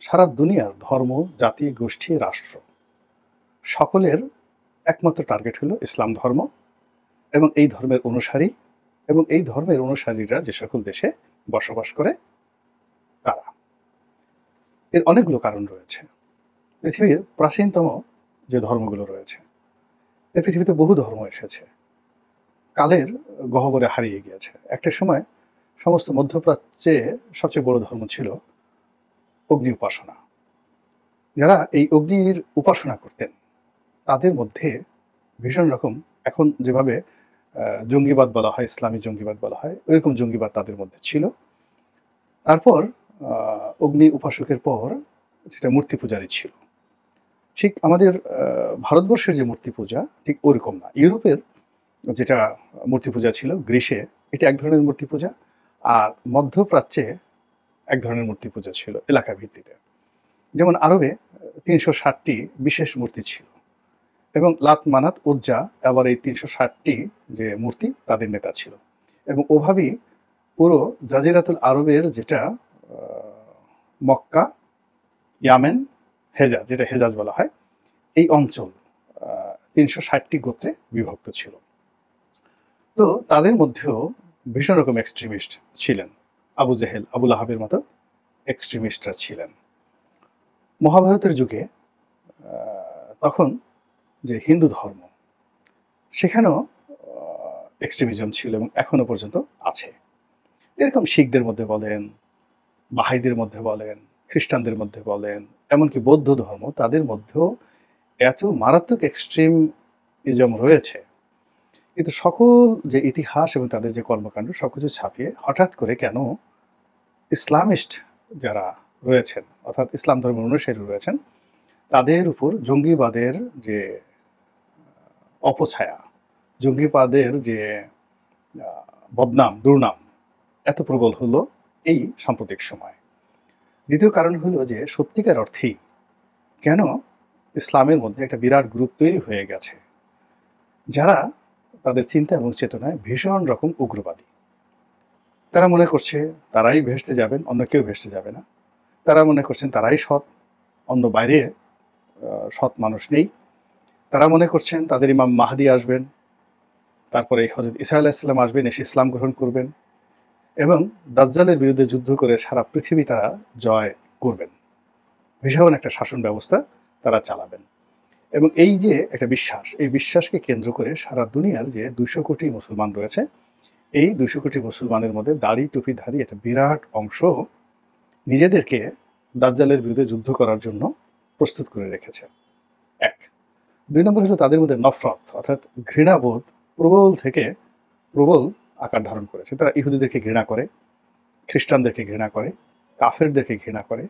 সারা দুনিয়ার ধর্ম, জাতি, গোষ্ঠী, রাষ্ট্র সকলের একমাত্র টার্গেট হলো ইসলাম ধর্ম এবং এই ধর্মের অনুসারী এবং এই ধর্মের অনুসারীরা যে সকল দেশে বসবাস করে তারা। এর অনেকগুলো কারণ রয়েছে। পৃথিবীর প্রাচীনতম যে ধর্মগুলো রয়েছে, এই পৃথিবীতে বহু ধর্ম এসেছে। কালের গহ্বরে হারিয়ে গিয়েছে। একটা সময় সমস্ত মধ্যপ্রাচ্যে সবচেয়ে বড় ধর্ম ছিল অগ্নি উপাসনা। যারা এই অগ্নির উপাসনা করতেন তাদের মধ্যে ভীষণ রকম এখন যেভাবে জঙ্গিবাদ বলা হয়, ইসলামী জঙ্গিবাদ বলা হয়, ওইরকম জঙ্গিবাদ তাদের মধ্যে ছিল। তারপর অগ্নি উপাসকের পর সেটা মূর্তি পূজারই ছিল। ঠিক আমাদের ভারতবর্ষের যে মূর্তি পূজা ঠিক ওরকম না। ইউরোপের যেটা মূর্তি পূজা ছিল গ্রীসে, এটা এক ধরনের মূর্তি পূজা, আর মধ্যপ্রাচ্যে এক ধরনের মূর্তি পূজা ছিল এলাকা ভিত্তিতে। যেমন আরবে ৩৬০টি বিশেষ মূর্তি ছিল এবং লাত, মানাত, উজ্জা আবার এই ৩৬০টি যে মূর্তি তাদের নেতা ছিল। এবং ওভাবেই পুরো জাজিরাতুল আরবের যেটা মক্কা, ইয়ামেন, হেজাজ, যেটা হেজাজ বলা হয়, এই অঞ্চল ৩৬০টি গোত্রে বিভক্ত ছিল। তো তাদের মধ্যেও ভীষণ রকম এক্সট্রিমিস্ট ছিলেন। আবু জেহেল, আবুল আহাবের মতো এক্সট্রিমিস্টরা ছিলেন। মহাভারতের যুগে তখন যে হিন্দু ধর্ম, সেখানেও এক্সট্রিমিজম ছিল এবং এখনো পর্যন্ত আছে। এরকম শিখদের মধ্যে বলেন, বাহাইদের মধ্যে বলেন, খ্রিস্টানদের মধ্যে বলেন, এমনকি বৌদ্ধ ধর্ম, তাদের মধ্যেও এত মারাত্মক এক্সট্রিমিজম রয়েছে। কিন্তু সকল যে ইতিহাস এবং তাদের যে কর্মকাণ্ড সবকিছু ছাপিয়ে হঠাৎ করে কেন ইসলামিস্ট যারা রয়েছেন, অর্থাৎ ইসলাম ধর্মের অনুসারী রয়েছেন, তাদের উপর জঙ্গিবাদের যে অপছায়া, জঙ্গিবাদের যে বদনাম, দুর্নাম এত প্রবল হলো এই সাম্প্রতিক সময়। দ্বিতীয় কারণ হলো যে সত্যিকার অর্থেই কেন ইসলামের মধ্যে একটা বিরাট গ্রুপ তৈরি হয়ে গেছে যারা তাদের চিন্তা এবং চেতনায় ভীষণ রকম উগ্রবাদী। তারা মনে করছে তারাই ভেস্তে যাবেন, অন্য কেউ ভেস্তে যাবে না। তারা মনে করছেন তারাই সৎ, অন্য বাইরে সৎ মানুষ নেই। তারা মনে করছেন তাদের ইমাম মাহদি আসবেন, তারপরে হযরত ঈসা আলাইহিস সালাম আসবেন, এসে ইসলাম গ্রহণ করবেন এবং দাজ্জালের বিরুদ্ধে যুদ্ধ করে সারা পৃথিবী তারা জয় করবেন। ভীষণ একটা শাসন ব্যবস্থা তারা চালাবেন। এবং এই যে একটা বিশ্বাস, এই বিশ্বাসকে কেন্দ্র করে সারা দুনিয়ার যে ২০০ কোটি মুসলমান রয়েছে, এই ২০০ কোটি মুসলমানের মধ্যে দাড়ি টুপিধারী একটা বিরাট অংশ নিজেদেরকে দাজ্জালের বিরুদ্ধে যুদ্ধ করার জন্য প্রস্তুত করে রেখেছে। এক। ২ নম্বর হলো তাদের মধ্যে নফরত, অর্থাৎ ঘৃণাবোধ প্রবল থেকে প্রবল আকার ধারণ করেছে। তারা ইহুদিদেরকে ঘৃণা করে, খ্রিস্টানদেরকে ঘৃণা করে, কাফেরদেরকে ঘৃণা করে,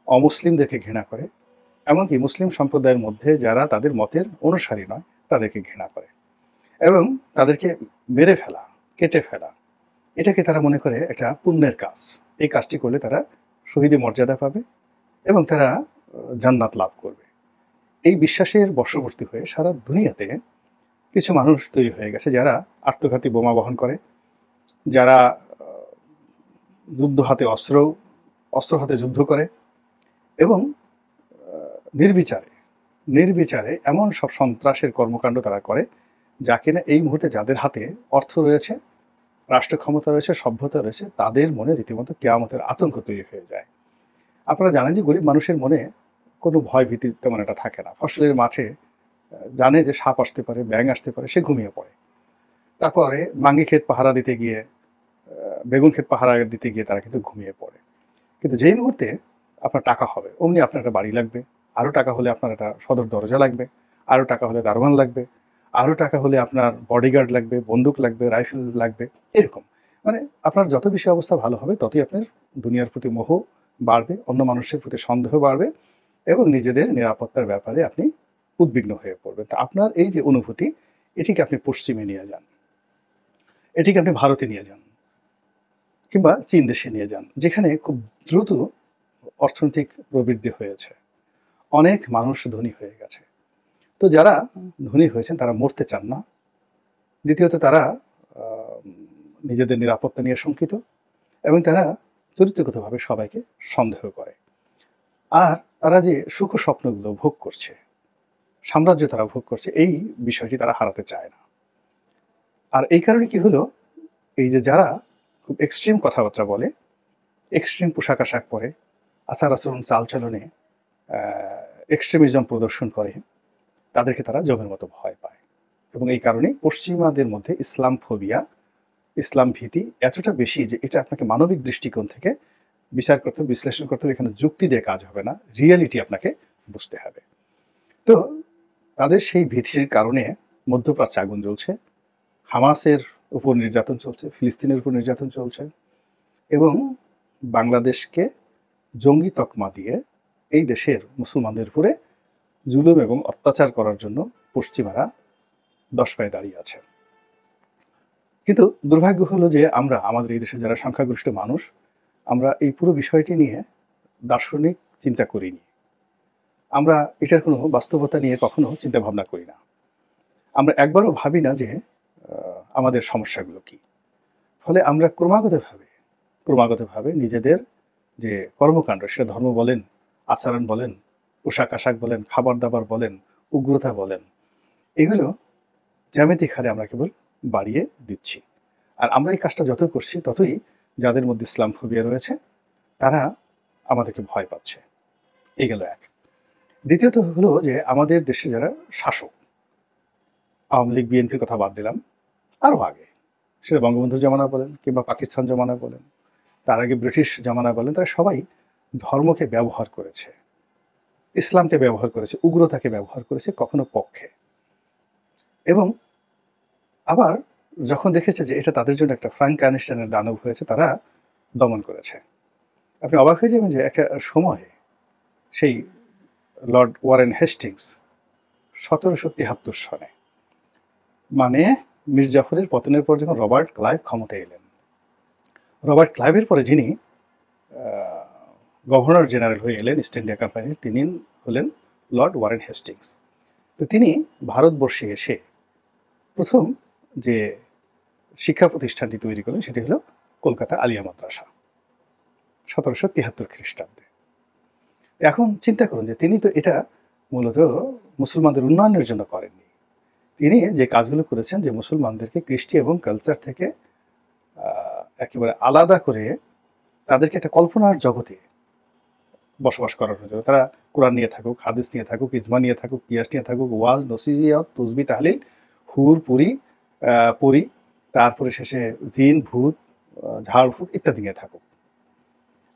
অমুসলিমদেরকে ঘৃণা করে, এমনকি মুসলিম সম্প্রদায়ের মধ্যে যারা তাদের মতের অনুসারী নয় তাদেরকে ঘৃণা করে এবং তাদেরকে মেরে ফেলা, কেটে ফেলা, এটাকে তারা মনে করে একটা পুণ্যের কাজ। এই কাজটি করলে তারা শহীদি মর্যাদা পাবে এবং তারা জান্নাত লাভ করবে। এই বিশ্বাসের বশবর্তী হয়ে সারা দুনিয়াতে কিছু মানুষ তৈরি হয়ে গেছে যারা আত্মঘাতী বোমা বহন করে, যারা যুদ্ধ হাতে অস্ত্র হাতে যুদ্ধ করে এবং নির্বিচারে নির্বিচারে এমন সব সন্ত্রাসের কর্মকাণ্ড তারা করে যা কিনা এই মুহূর্তে যাদের হাতে অর্থ রয়েছে, রাষ্ট্র ক্ষমতা রয়েছে, সভ্যতা রয়েছে, তাদের মনে রীতিমতো কিয়ামতের আতঙ্ক তৈরি হয়ে যায়। আপনারা জানেন যে গরিব মানুষের মনে কোনো ভয় ভীতি তেমন একটা থাকে না। ফসলের মাঠে জানে যে সাপ আসতে পারে, ব্যাঙ আসতে পারে, সে ঘুমিয়ে পড়ে। তারপরে বাঙ্গি ক্ষেত পাহারা দিতে গিয়ে, বেগুন ক্ষেত পাহারা দিতে গিয়ে তারা কিন্তু ঘুমিয়ে পড়ে। কিন্তু যেই মুহূর্তে আপনার টাকা হবে, অমনি আপনার একটা বাড়ি লাগবে, আরও টাকা হলে আপনার একটা সদর দরজা লাগবে, আরও টাকা হলে দারোয়ান লাগবে, আরও টাকা হলে আপনার বডিগার্ড লাগবে, বন্দুক লাগবে, রাইফেল লাগবে, এরকম। মানে আপনার যত বেশি অবস্থা ভালো হবে ততই আপনার দুনিয়ার প্রতি মোহ বাড়বে, অন্য মানুষের প্রতি সন্দেহ বাড়বে এবং নিজেদের নিরাপত্তার ব্যাপারে আপনি উদ্বিগ্ন হয়ে পড়বেন। তো আপনার এই যে অনুভূতি, এটিকে আপনি পশ্চিমে নিয়ে যান, এটিকে আপনি ভারতে নিয়ে যান কিংবা চীন দেশে নিয়ে যান, যেখানে খুব দ্রুত অর্থনৈতিক প্রবৃদ্ধি হয়েছে, অনেক মানুষ ধনী হয়ে গেছে। তো যারা ধনী হয়েছেন তারা মরতে চান না। দ্বিতীয়ত তারা নিজেদের নিরাপত্তা নিয়ে শঙ্কিত এবং তারা চরিত্রগতভাবে সবাইকে সন্দেহ করে। আর তারা যে সুখ স্বপ্নগুলো ভোগ করছে, সাম্রাজ্য তারা ভোগ করছে, এই বিষয়টি তারা হারাতে চায় না। আর এই কারণে কি হলো, এই যে যারা খুব এক্সট্রিম কথাবার্তা বলে, এক্সট্রিম পোশাক আশাক পরে, আচার আচরণ চালচলনে এক্সট্রিমিজম প্রদর্শন করে, তাদেরকে তারা জমের মতো ভয় পায়। এবং এই কারণে পশ্চিমাদের মধ্যে ইসলাম ফোবিয়া, ইসলাম ভীতি এতটা বেশি যে এটা আপনাকে মানবিক দৃষ্টিকোণ থেকে বিচার করতে হবে, বিশ্লেষণ করতে হবে। এখানে যুক্তি দিয়ে কাজ হবে না, রিয়েলিটি আপনাকে বুঝতে হবে। তো তাদের সেই ভীতির কারণে মধ্যপ্রাচ্যে আগুন জ্বলছে, হামাসের উপর নির্যাতন চলছে, ফিলিস্তিনের উপর নির্যাতন চলছে, এবং বাংলাদেশকে জঙ্গি তকমা দিয়ে এই দেশের মুসলমানদের উপরে জুলুম এবং অত্যাচার করার জন্য পশ্চিমারা 10 পায়ে দাঁড়িয়ে আছে। কিন্তু দুর্ভাগ্য হলো যে আমরা আমাদের এই দেশে যারা সংখ্যাগরিষ্ঠ মানুষ, আমরা এই পুরো বিষয়টি নিয়ে দার্শনিক চিন্তা করিনি। আমরা এটার কোনো বাস্তবতা নিয়ে কখনো চিন্তা ভাবনা করি না। আমরা একবারও ভাবি না যে আমাদের সমস্যাগুলো কি। ফলে আমরা ক্রমাগতভাবে নিজেদের যে কর্মকাণ্ড, সেটা ধর্ম বলেন, আচরণ বলেন, পোশাক আশাক বলেন, খাবার দাবার বলেন, উগ্রতা বলেন, এগুলো জ্যামিতিক হারে আমরা কেবল বাড়িয়ে দিচ্ছি। আর আমরা এই কাজটা যত করছি ততই যাদের মধ্যে ইসলাম ফোবিয়া রয়েছে তারা আমাদেরকে ভয় পাচ্ছে। এই গেল এক। দ্বিতীয়ত হলো যে আমাদের দেশে যারা শাসক, আওয়ামী লীগ বিএনপির কথা বাদ দিলাম, আরও আগে, সেটা বঙ্গবন্ধুর জামানা বলেন কিংবা পাকিস্তান জামানা বলেন, তার আগে ব্রিটিশ জামানা বলেন, তারা সবাই ধর্মকে ব্যবহার করেছে, ইসলামকে ব্যবহার করেছে, উগ্রতাকে ব্যবহার করেছে কখনো পক্ষে। এবং আবার যখন দেখেছে যে এটা তাদের জন্য একটা ফ্রাঙ্ক আইনস্টাইনের দানব হয়েছে, তারা দমন করেছে। আপনি অবাক হয়ে যাবেন যে একটা সময়ে সেই লর্ড ওয়ারেন হেস্টিংস 1773 সনে, মানে মীর জাফরের পতনের পর যখন রবার্ট ক্লাইভ ক্ষমতায় এলেন, রবার্ট ক্লাইভের পরে যিনি গভর্নর জেনারেল হয়ে এলেন ইস্ট ইন্ডিয়া কোম্পানির, তিনি হলেন লর্ড ওয়ারেন হেস্টিংস। তো তিনি ভারতবর্ষে এসে প্রথম যে শিক্ষা প্রতিষ্ঠানটি তৈরি করলেন সেটি হলো কলকাতা আলিয়া মাদ্রাসা, 1773 খ্রিস্টাব্দে। এখন চিন্তা করুন যে তিনি তো এটা মূলত মুসলমানদের উন্নয়নের জন্য করেননি। তিনি যে কাজগুলো করেছেন, যে মুসলমানদেরকে কৃষ্টি এবং কালচার থেকে একেবারে আলাদা করে তাদেরকে একটা কল্পনার জগতে বসবাস করানোর জন্য, তারা কোরআন নিয়ে থাকুক, হাদিস নিয়ে থাকুক, ইজমা নিয়ে থাকুক, কিয়াস নিয়ে থাকুক, ওয়াজ, নসিহত, তুসবি, তাহলিল, হুর, পরি, তারপরে শেষে জিন, ভূত, ঝাড়ফুঁক ইত্যাদি নিয়ে থাকুক।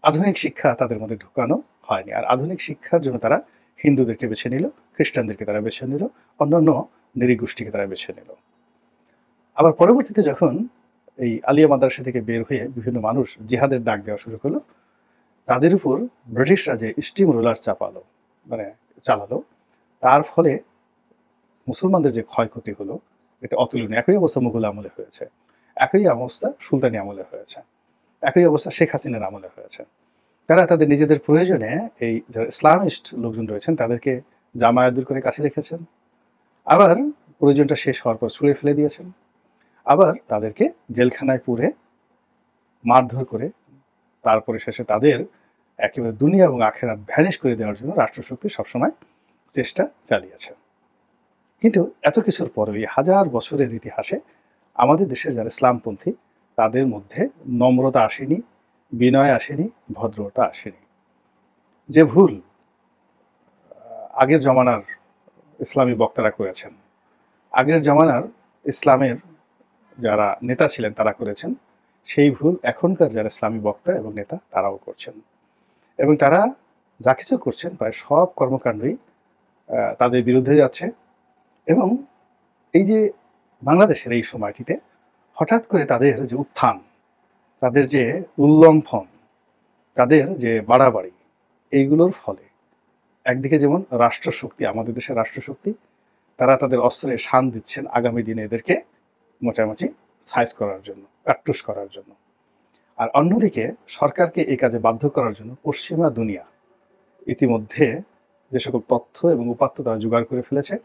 আধুনিক শিক্ষা তাদের মধ্যে ঢুকানো হয়নি। আর আধুনিক শিক্ষার জন্য তারা হিন্দুদেরকে বেছে নিল, খ্রিস্টানদেরকে তারা বেছে নিল, অন্যান্য নৃগোষ্ঠীকে তারা বেছে নিল। আবার পরবর্তীতে যখন এই আলিয়া মাদ্রাসা থেকে বের হয়ে বিভিন্ন মানুষ জিহাদের ডাক দেওয়া শুরু করলো, তাদের উপর ব্রিটিশরা যে স্টিম রোলার চালালো, তার ফলে মুসলমানদের যে ক্ষয়ক্ষতি হলো এটা অতুলনীয়। একই অবস্থা মুঘল আমলে হয়েছে, একই অবস্থা সুলতানি আমলে হয়েছে, একই অবস্থা শেখ হাসিনার আমলে হয়েছে। তারা তাদের নিজেদের প্রয়োজনে এই যারা ইসলামিস্ট লোকজন রয়েছেন তাদেরকে জামায়াত দূর করে কাছে রেখেছেন, আবার প্রয়োজনটা শেষ হওয়ার পর ছুঁড়ে ফেলে দিয়েছেন, আবার তাদেরকে জেলখানায় পুরে মারধর করে তারপরে শেষে তাদের একেবারে দুনিয়া এবং আখেরাত ভ্যানিশ করে দেওয়ার জন্য রাষ্ট্রশক্তি সবসময় চেষ্টা চালিয়েছে। কিন্তু এত কিছুর পরেও এই হাজার বছরের ইতিহাসে আমাদের দেশের যারা ইসলামপন্থী তাদের মধ্যে নম্রতা আসেনি, বিনয় আসেনি, ভদ্রতা আসেনি। যে ভুল আগের জমানার ইসলামী বক্তারা করেছেন, আগের জমানার ইসলামের যারা নেতা ছিলেন তারা করেছেন, সেই ভুল এখনকার যারা ইসলামী বক্তা এবং নেতা তারাও করছেন। এবং তারা যা কিছু করছেন প্রায় সব কর্মকাণ্ডই তাদের বিরুদ্ধে যাচ্ছে। এবং এই যে বাংলাদেশের এই সময়টিতে হঠাৎ করে তাদের যে উত্থান, তাদের যে উল্লঙ্ঘন, তাদের যে বাড়াবাড়ি, এইগুলোর ফলে একদিকে যেমন রাষ্ট্রশক্তি, আমাদের দেশের রাষ্ট্রশক্তি, তারা তাদের অস্ত্রে শান দিচ্ছেন আগামী দিনে এদেরকে মোটামুটি সাইজ করার জন্য, কাট্টুস করার জন্য। আর অন্যদিকে সরকারকে এই কাজে বাধ্য করার জন্য পশ্চিমা দুনিয়া ইতিমধ্যে যে সকল তথ্য এবং উপাত্ত তারা জোগাড় করে ফেলেছে,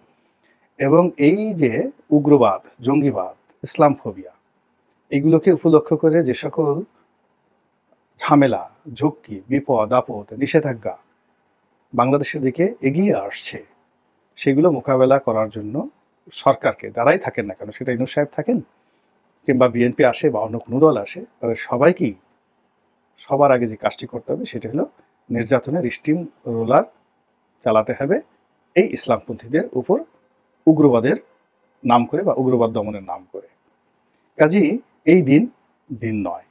এবং এই যে উগ্রবাদ, জঙ্গিবাদ, ইসলাম ফোবিয়া, এগুলোকে উপলক্ষ করে যে সকল ঝামেলা, ঝক্কি, বিপদ আপদ, নিষেধাজ্ঞা বাংলাদেশের দিকে এগিয়ে আসছে, সেগুলো মোকাবেলা করার জন্য সরকারকে, যারাই থাকেন না কেন, সেটা ইউনূস সাহেব থাকেন কিংবা বিএনপি আসে বা অন্য কোনো দল আসে, তাদের সবাইকেই সবার আগে যে কাজটি করতে হবে সেটা হলো নির্যাতনের স্টিম রোলার চালাতে হবে এই ইসলামপন্থীদের উপর, উগ্রবাদের নাম করে বা উগ্রবাদ দমনের নাম করে। কাজেই এই দিন দিন নয়,